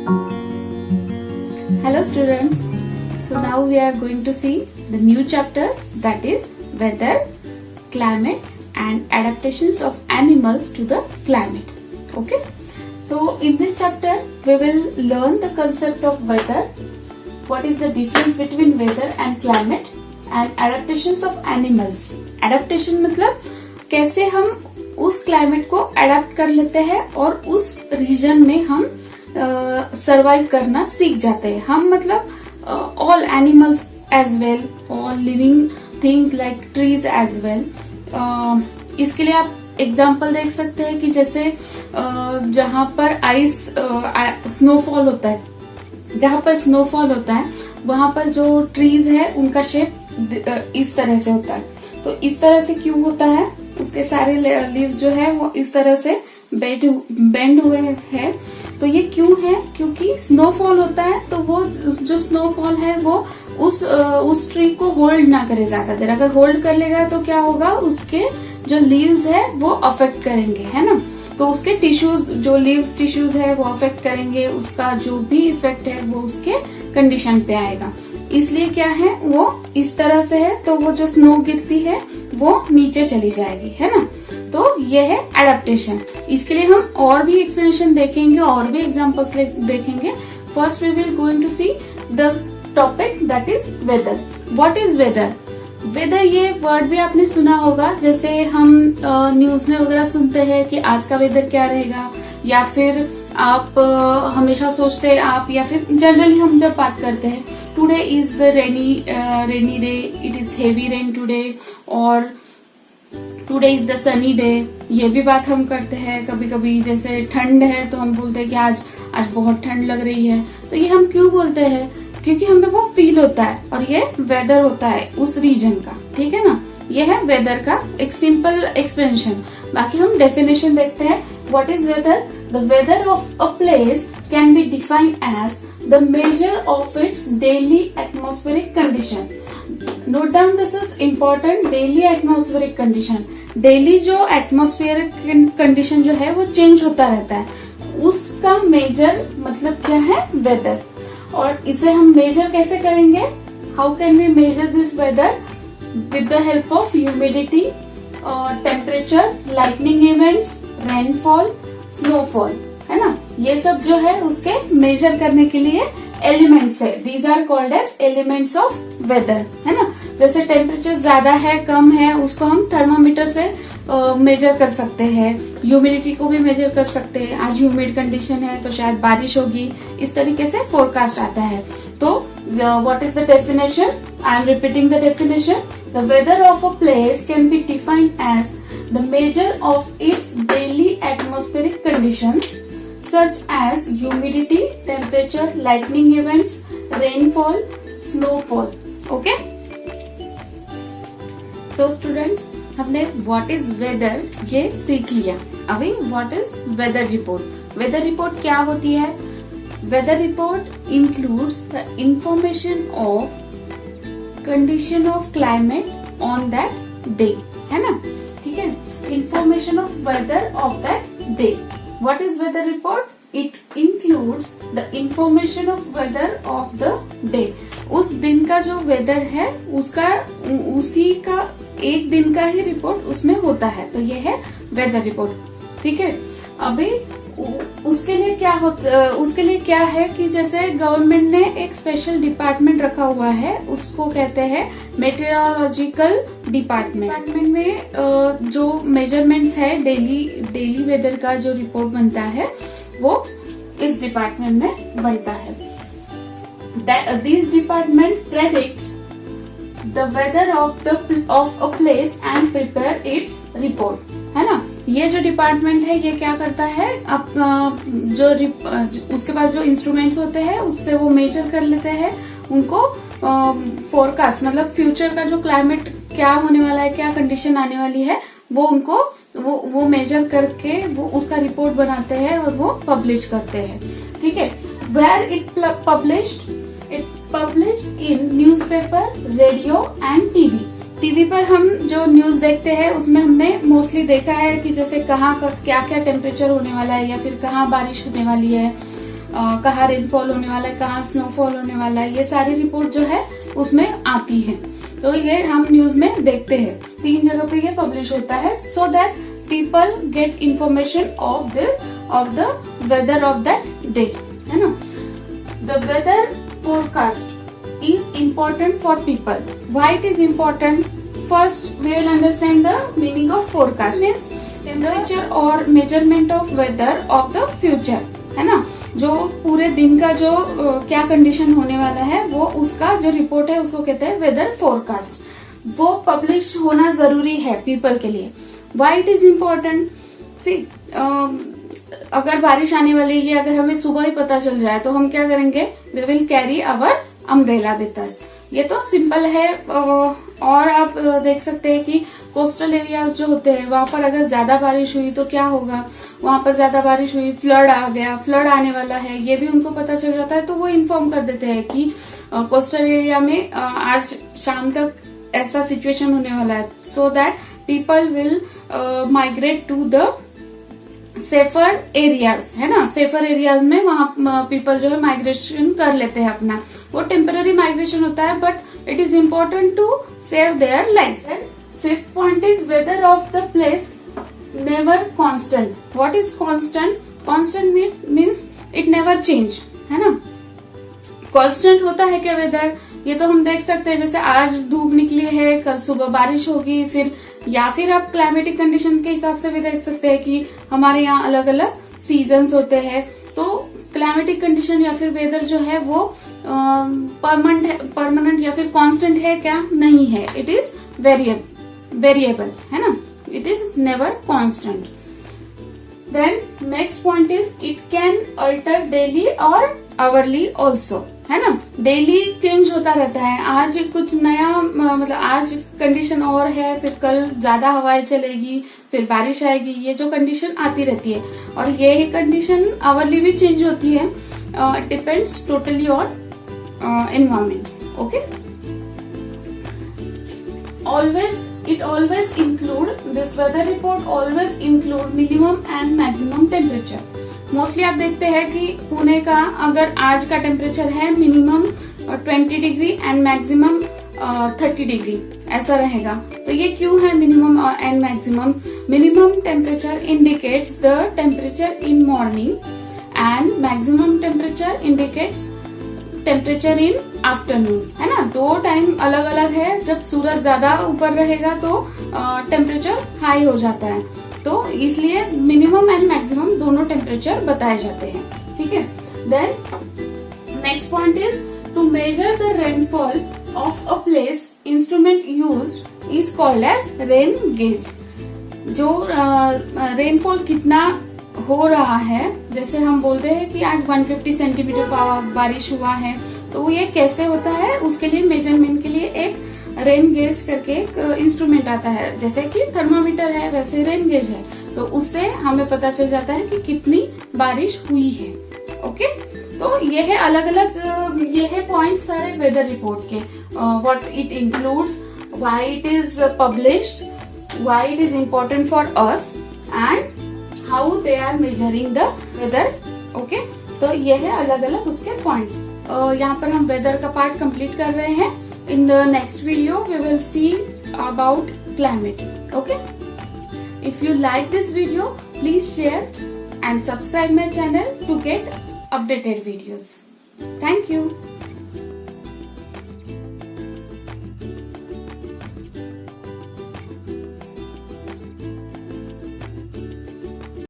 Hello students, so now we are going to see the new chapter, that is weather, climate and adaptations of animals to the climate. Okay, so in this chapter we will learn the concept of weather, what is the difference between weather and climate and adaptations of animals. Adaptation मतलब कैसे हम उस climate को adapt कर लेते हैं और उस रीजन में हम सरवाइव करना सीख जाते हैं. हम मतलब all animals as well, all living things like trees as well. इसके लिए आप एग्जाम्पल देख सकते हैं कि जैसे जहां पर आइस स्नोफॉल होता है, जहां पर स्नोफॉल होता है वहां पर जो ट्रीज है उनका शेप इस तरह से होता है. तो इस तरह से क्यों होता है, उसके सारे लीव्स जो है वो इस तरह से बेंड हुए हैं. तो ये क्यों है, क्योंकि स्नोफॉल होता है तो वो जो स्नोफॉल है वो उस ट्री को होल्ड ना करे ज्यादा देर. अगर होल्ड कर लेगा तो क्या होगा, उसके जो लीव्स है वो अफेक्ट करेंगे, है ना. तो उसके टिश्यूज, जो लीव्स टिश्यूज है वो अफेक्ट करेंगे, उसका जो भी इफेक्ट है वो उसके कंडीशन पे आएगा. इसलिए क्या है, वो इस तरह से है तो वो जो स्नो गिरती है वो नीचे चली जाएगी, है ना. तो ये है एडेप्टेशन. इसके लिए हम और भी एक्सप्लेनेशन देखेंगे और भी एग्जांपल्स देखेंगे. First we will going to see the topic that is weather. What is weather? Weather ये वर्ड भी आपने सुना होगा, जैसे हम न्यूज में वगैरह सुनते हैं कि आज का वेदर क्या रहेगा, या फिर आप हमेशा सोचते हैं आप, या फिर जनरली हम जब बात करते हैं today is the rainy day, it is heavy rain today, और today is the sunny day. ये भी बात हम करते हैं. कभी कभी जैसे ठंड है तो हम बोलते हैं कि आज बहुत ठंड लग रही है. तो ये हम क्यों बोलते हैं, क्योंकि हमें वो फील होता है और ये वेदर होता है उस रीजन का. ठीक है ना, ये है वेदर का एक सिंपल एक्सप्लेनेशन. बाकी हम डेफिनेशन देखते हैं. What is weather? The weather of a place can be defined as the measure of its daily atmospheric condition. Note down, this is important. Daily atmospheric condition, daily जो atmospheric condition जो है वो change होता रहता है, उसका major मतलब क्या है, वेदर. और इसे हम मेजर कैसे करेंगे? How can we measure this weather? With the help of humidity, temperature, lightning events, rainfall, snowfall, है ना. ये सब जो है उसके मेजर करने के लिए एलिमेंट्स है. These are called as elements of weather, है ना. जैसे टेम्परेचर ज्यादा है कम है उसको हम थर्मामीटर से मेजर कर सकते हैं. ह्यूमिडिटी को भी मेजर कर सकते हैं. आज ह्यूमिड कंडीशन है तो शायद बारिश होगी, इस तरीके से फोरकास्ट आता है. तो what is the definition? I am repeating the definition. The weather of a place can be defined as the measure of its daily atmospheric conditions such as humidity, temperature, lightning events, rainfall, snowfall. Okay? So students, हमने what is weather ये सीख लिया. अभी what is weather report? Weather report क्या होती है? Weather report includes the information of condition of climate on that day. है ना? ठीक है? Information of weather of that day. What is weather report? It includes the information of weather of the day. उस दिन का जो weather है उसका, उसी का एक दिन का ही रिपोर्ट उसमें होता है. तो ये है वेदर रिपोर्ट. ठीक है. अभी उसके लिए क्या है कि जैसे गवर्नमेंट ने एक स्पेशल डिपार्टमेंट रखा हुआ है, उसको कहते हैं मेटेरोलॉजिकल डिपार्टमेंट. डिपार्टमेंट में जो मेजरमेंट्स है डेली वेदर का जो रिपोर्ट बनता है वो इस डिपार्टमेंट में बनता है. This department predicts the weather of a place and prepare its report, है ना. ये जो डिपार्टमेंट है ये क्या करता है, उसके पास जो इंस्ट्रूमेंट्स होते हैं उससे वो मेजर कर लेते हैं, उनको फोरकास्ट मतलब फ्यूचर का जो क्लाइमेट क्या होने वाला है, क्या कंडीशन आने वाली है, वो उनको वो मेजर करके वो उसका रिपोर्ट बनाते हैं और वो पब्लिश करते हैं. ठीक है. Where it published in newspaper, radio and TV. TV पर हम जो न्यूज देखते हैं उसमें हमने मोस्टली देखा है कि जैसे कहाँ का क्या क्या टेम्परेचर होने वाला है या फिर कहाँ बारिश होने वाली है, कहाँ रेनफॉल होने वाला है, कहाँ स्नोफॉल होने वाला है, ये सारी रिपोर्ट जो है उसमें आती है। तो ये हम न्यूज में देखते हैं, 3 जगह पे ये पब्लिश होता है, so that people get information of the weather of that day, है ना। The weather forecast is important for people. Why it is important? First, we will understand the meaning of forecast. Means temperature or measurement of weather of the future, है ना। जो पूरे दिन का जो क्या कंडीशन होने वाला है, वो उसका जो रिपोर्ट है उसको कहते हैं वेदर फोरकास्ट. वो पब्लिश होना जरूरी है पीपल के लिए. Why it is important? See, अगर बारिश आने वाली है, अगर हमें सुबह ही पता चल जाए तो हम क्या करेंगे? We will carry our umbrella with us. ये तो सिंपल है. और आप देख सकते हैं कि कोस्टल एरियाज जो होते हैं वहां पर अगर ज्यादा बारिश हुई तो क्या होगा, वहां पर ज्यादा बारिश हुई, फ्लड आ गया, फ्लड आने वाला है, ये भी उनको पता चल जाता है. तो वो इन्फॉर्म कर देते हैं कि कोस्टल एरिया में आज शाम तक ऐसा सिचुएशन होने वाला है, so that people will migrate to the safer areas, है ना. सेफर एरियाज में वहां पीपल जो है माइग्रेशन कर लेते हैं अपना. वो टेम्पररी माइग्रेशन होता है, but it is important to save their life. Fifth point is weather of the place never constant. What is constant? Constant means it never change, है ना. कांस्टेंट होता है क्या वेदर? ये तो हम देख सकते हैं, जैसे आज धूप निकली है, कल सुबह बारिश होगी, फिर या फिर आप क्लाइमेटिक कंडीशन के हिसाब से भी देख सकते हैं कि हमारे यहाँ अलग अलग सीजन्स होते हैं. तो क्लाइमेटिक कंडीशन या फिर वेदर जो है वो परमानेंट या फिर कांस्टेंट है क्या? नहीं है. इट इज वेरिएबल, है ना. It is never constant. Then next point is it can alter daily और आवरली ऑल्सो, है ना. डेली चेंज होता रहता है. आज कुछ नया मतलब आज कंडीशन और है, फिर कल ज्यादा हवाएं चलेगी, फिर बारिश आएगी. ये जो कंडीशन आती रहती है, और ये कंडीशन आवरली भी चेंज होती है. Depends totally on environment. Okay. It always include this weather report always include minimum and maximum temperature. Mostly आप देखते हैं कि पुणे का अगर आज का टेम्परेचर है minimum 20 degree and maximum 30 degree ऐसा रहेगा. तो ये क्यों है minimum and maximum? Minimum temperature indicates the temperature in morning and maximum temperature indicates temperature in afternoon, है ना. 2 टाइम अलग अलग है. जब सूरज ज्यादा ऊपर रहेगा तो टेम्परेचर हाई हो जाता है. तो इसलिए मिनिमम एंड मैक्सिमम दोनों टेम्परेचर बताए जाते हैं. ठीक है. Then next point is to measure the rainfall of a place, instrument used is called as rain gauge. जो रेनफॉल कितना हो रहा है, जैसे हम बोलते हैं कि आज 150 सेंटीमीटर बारिश हुआ है, तो ये कैसे होता है, उसके लिए मेजरमेंट के लिए एक रेन गेज करके एक इंस्ट्रूमेंट आता है. जैसे कि थर्मामीटर है वैसे रेन गेज है. तो उससे हमें पता चल जाता है कि कितनी बारिश हुई है. ओके. तो ये है अलग अलग ये है पॉइंट सारे वेदर रिपोर्ट के. What it includes, why it is published, why it is important for us and how they are measuring the weather. Okay. तो ये है अलग अलग उसके पॉइंट्स. यहाँ पर हम वेदर का पार्ट कंप्लीट कर रहे हैं. In the next video, we will see about climate. Okay? If you like this video, please share and subscribe my channel to get updated videos. Thank you.